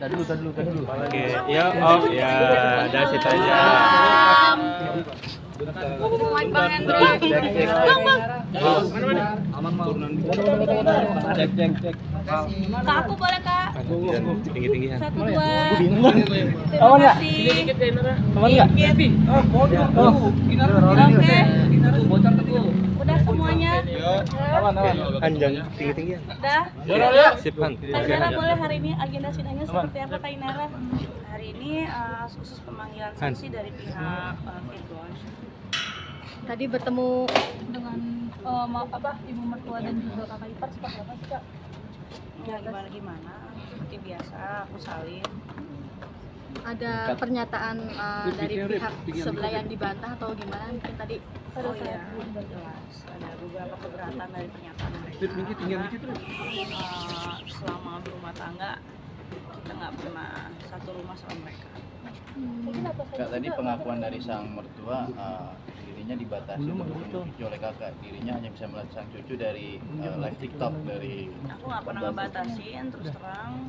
Tar dulu. Oke, ya, ya, udah situ aja. Mic Bang Hendro. Aman mau. Cek. Kak aku boleh Kak? Tinggi-tinggian. 1, 2. Aman nggak? Aman nggak? Oke. Bocor tuh. Udah semuanya. Aman. Panjang, tinggi-tinggian. Udah. Sip, Han. Kak Inara boleh hari ini agenda sidangnya seperti apa Kak Inara? Hari ini khusus pemanggilan saksi dari pihak Firgon. Tadi bertemu Dengan ibu mertua dan juga kakak ipar seperti apa sih Kak? Ya gimana? Seperti biasa aku salin. ada pernyataan dari pihak sebelah yang dibantah atau gimana mungkin tadi Oh iya, jelas. Ada beberapa keberatan dari pernyataan mereka. Selama berumah tangga kita nggak pernah satu rumah sama mereka. Kak, tadi pengakuan dari sang mertua dirinya dibatasi untuk menunjuk cucu oleh kakak. Dirinya hanya bisa melihat sang cucu dari live TikTok dari. Aku nggak pernah ngebatasin, terus terang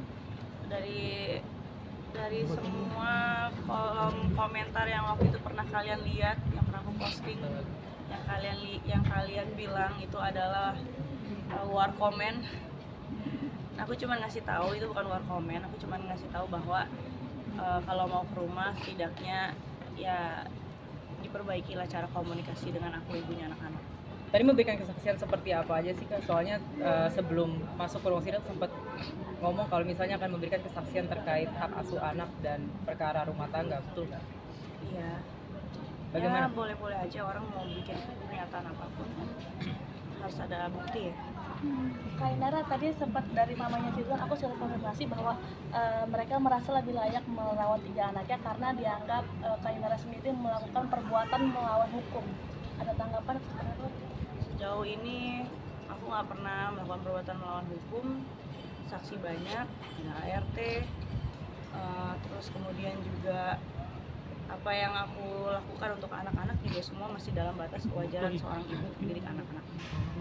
dari semua kolom komentar yang waktu itu pernah kalian lihat, yang pernah aku posting, yang kalian bilang itu adalah war comment. Aku cuma ngasih tahu itu bukan war comment, aku cuma ngasih tahu bahwa kalau mau ke rumah setidaknya ya diperbaikilah cara komunikasi dengan aku, ibunya anak-anak. Tadi memberikan kesaksian seperti apa aja sih Kak? Soalnya sebelum masuk ke ruang sidang sempat ngomong kalau misalnya akan memberikan kesaksian terkait hak asuh anak dan perkara rumah tangga, betul nggak? Iya. Bagaimana? Ya boleh-boleh aja orang mau bikin pernyataan apapun harus ada bukti ya. Kak Inara tadi sempat dari mamanya Firgon aku sudah konfirmasi bahwa mereka merasa lebih layak merawat 3 anaknya karena dianggap Kak Inara sendiri melakukan perbuatan melawan hukum. Ada tanggapan seperti itu? Sejauh ini aku nggak pernah melakukan perbuatan melawan hukum. Saksi banyak, ada ART, terus kemudian juga apa yang aku lakukan untuk anak-anak juga semua masih dalam batas kewajaran seorang ibu mendidik anak-anak.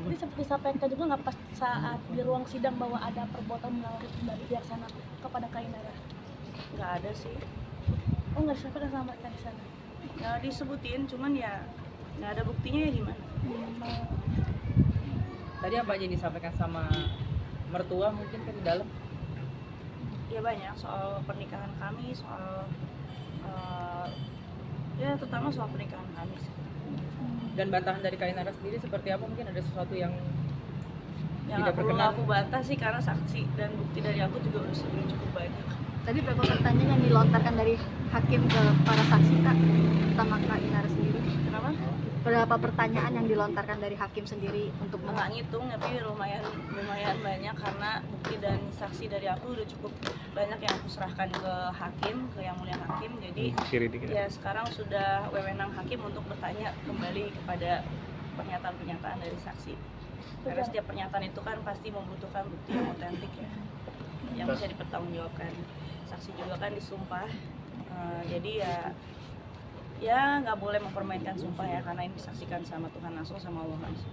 Ini sempat disampaikan juga nggak pas saat di ruang sidang bahwa ada perbuatan melawan hukum dari pihak sana kepada Kak Inara? Nggak ada sih, Oh nggak disampaikan sama mereka di sana? nggak disebutin, cuman ya nggak ada buktinya ya gimana. Tadi apa aja yang disampaikan sama mertua mungkin kan di dalam? Ya banyak soal pernikahan kami, soal ya terutama soal pernikahan kami sih. Dan bantahan dari Kak Inara sendiri seperti apa? Mungkin ada sesuatu yang Yang tidak nggak perlu berkenan? aku bantah sih karena saksi dan bukti dari aku juga udah cukup banyak. tadi beberapa pertanyaan yang dilontarkan dari hakim ke para saksi Kak terutama Kak Inara sendiri. Kenapa? Beberapa pertanyaan yang dilontarkan dari hakim sendiri untuk Nggak ngitung tapi lumayan banyak karena bukti dan saksi dari aku udah cukup banyak yang aku serahkan ke hakim, ke yang mulia hakim. Jadi Kiri dikit. ya sekarang sudah wewenang hakim untuk bertanya kembali kepada pernyataan-pernyataan dari saksi. Karena setiap pernyataan itu kan pasti membutuhkan bukti yang otentik ya, yang bisa dipertanggungjawabkan. Saksi juga kan disumpah, jadi ya nggak boleh mempermainkan sumpah ya, karena ini disaksikan sama Tuhan langsung, sama Allah langsung.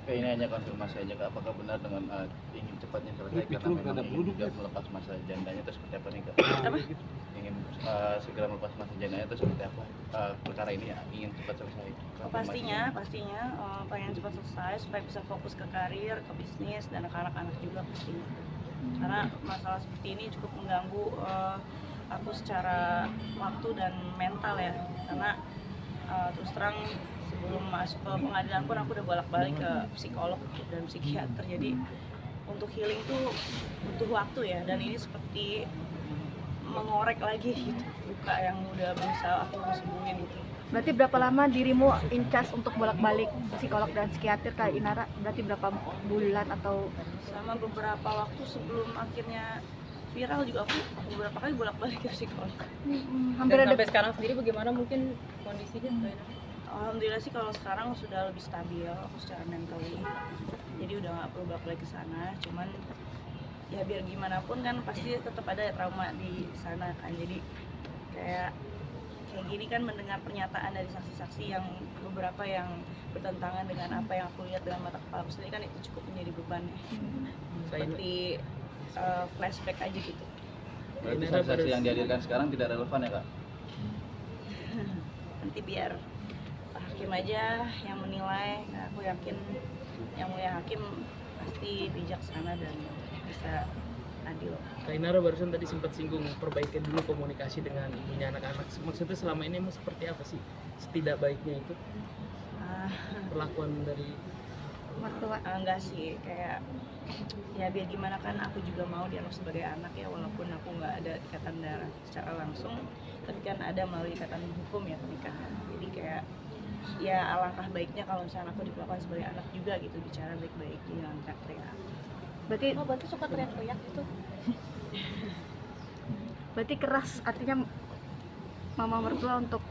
Kayak ini hanya konfirmasi aja Kak, apakah benar dengan ingin cepatnya selesai karena memang ingin juga melepas masa jandanya itu seperti apa nih Kak? Apa? Ingin segera melepas masa jandanya itu seperti apa? Perkara ini ya, ingin cepat selesai. Pastinya pengen cepat selesai supaya bisa fokus ke karir, ke bisnis, dan ke anak-anak juga pastinya. Karena masalah seperti ini cukup mengganggu aku secara waktu dan mental ya. Karena terus terang sebelum masuk ke pengadilan pun aku udah bolak-balik ke psikolog dan psikiater. Jadi untuk healing tuh butuh waktu ya, dan ini seperti mengorek lagi gitu luka yang udah berusaha aku sembuhin gitu. Berarti berapa lama dirimu in charge untuk bolak-balik psikolog dan psikiater Kak Inara? Berarti berapa bulan atau Sama beberapa waktu sebelum akhirnya viral juga aku beberapa kali bolak-balik ke psikolog. hampir Dan ada sampai sekarang sendiri bagaimana mungkin kondisinya Kak Inara? Alhamdulillah sih kalau sekarang sudah lebih stabil aku secara mentally. Jadi udah nggak perlu balik ke sana. Cuman ya biar gimana pun kan pasti tetap ada trauma di sana kan. Jadi kayak gini kan mendengar pernyataan dari saksi-saksi yang beberapa yang bertentangan dengan apa yang aku lihat dengan mata kepala aku sendiri kan itu cukup menjadi beban ya. Seperti flashback aja gitu. Berarti saksi yang dihadirkan sekarang tidak relevan ya kak? Nanti biar hakim aja yang menilai. Nah, aku yakin yang mulia hakim pasti bijaksana dan bisa adil. Kak Inara barusan tadi sempat singgung perbaikan dulu komunikasi dengan ibunya anak-anak. Maksudnya selama ini emang seperti apa sih setidak baiknya itu perlakuan dari mertua? Enggak sih, kayak ya biar gimana kan aku juga mau dianggap sebagai anak ya, walaupun aku nggak ada ikatan darah secara langsung, tapi kan ada melalui ikatan hukum ya pernikahan. Jadi kayak ya alangkah baiknya kalau misalnya aku diperlakukan sebagai anak juga gitu, bicara baik-baik, jangan teriak-teriak. Berarti suka teriak-teriak gitu. Berarti keras artinya mama mertua untuk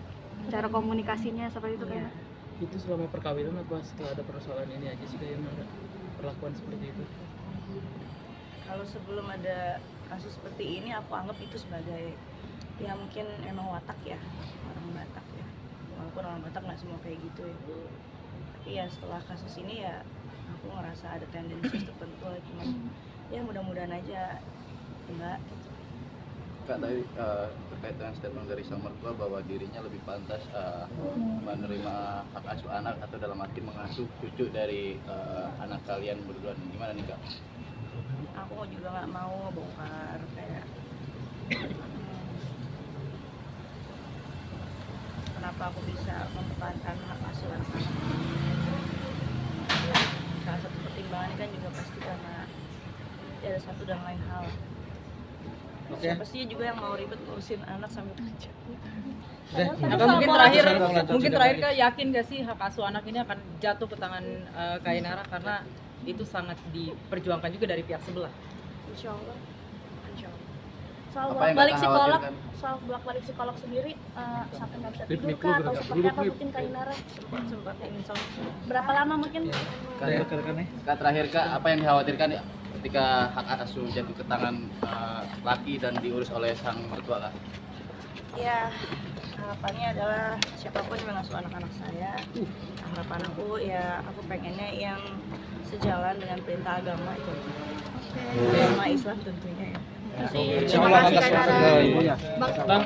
cara komunikasinya seperti itu kan? itu selama perkawinan apa setelah ada persoalan ini aja sih Kak Inara perlakuan seperti itu? Kalau sebelum ada kasus seperti ini, aku anggap itu sebagai ya mungkin emang watak ya, orang Batak ya, walaupun orang Batak nggak semua kayak gitu ya. Tapi ya setelah kasus ini ya aku ngerasa ada tendensi tertentu, cuman ya mudah-mudahan aja enggak. Kak tadi terkait dengan statement dari sang mertua bahwa dirinya lebih pantas menerima hak asuh anak atau dalam arti mengasuh cucu dari anak kalian berdua, gimana nih Kak? Aku juga nggak mau ngebongkar kayak kenapa aku bisa mempertahankan hak asuh anak-anak. Salah satu pertimbangannya kan juga pasti karena ada satu dan lain hal. Siapa sih juga yang mau ribet ngurusin anak sambil kerja. Nah, mungkin terakhir Kak, yakin gak sih hak asuh anak ini akan jatuh ke tangan Kak Inara karena itu sangat diperjuangkan juga dari pihak sebelah? Insya Allah. Insya Allah. Soal Apa yang bolak-balik psikolog sendiri sampai nggak bisa tidur kah atau seperti apa mungkin Kak Inara? Sempat insomnia. Berapa lama mungkin? Kak terakhir Kak, apa yang dikhawatirkan ya ketika hak asuh jatuh ke tangan laki dan diurus oleh sang mertua Kak? Ya, harapannya adalah siapapun yang mengasuh anak-anak saya, harapan aku ya aku pengennya yang sejalan dengan perintah agama itu, agama Islam tentunya ya. Terima kasih Kak Inara. ibunya. Bang,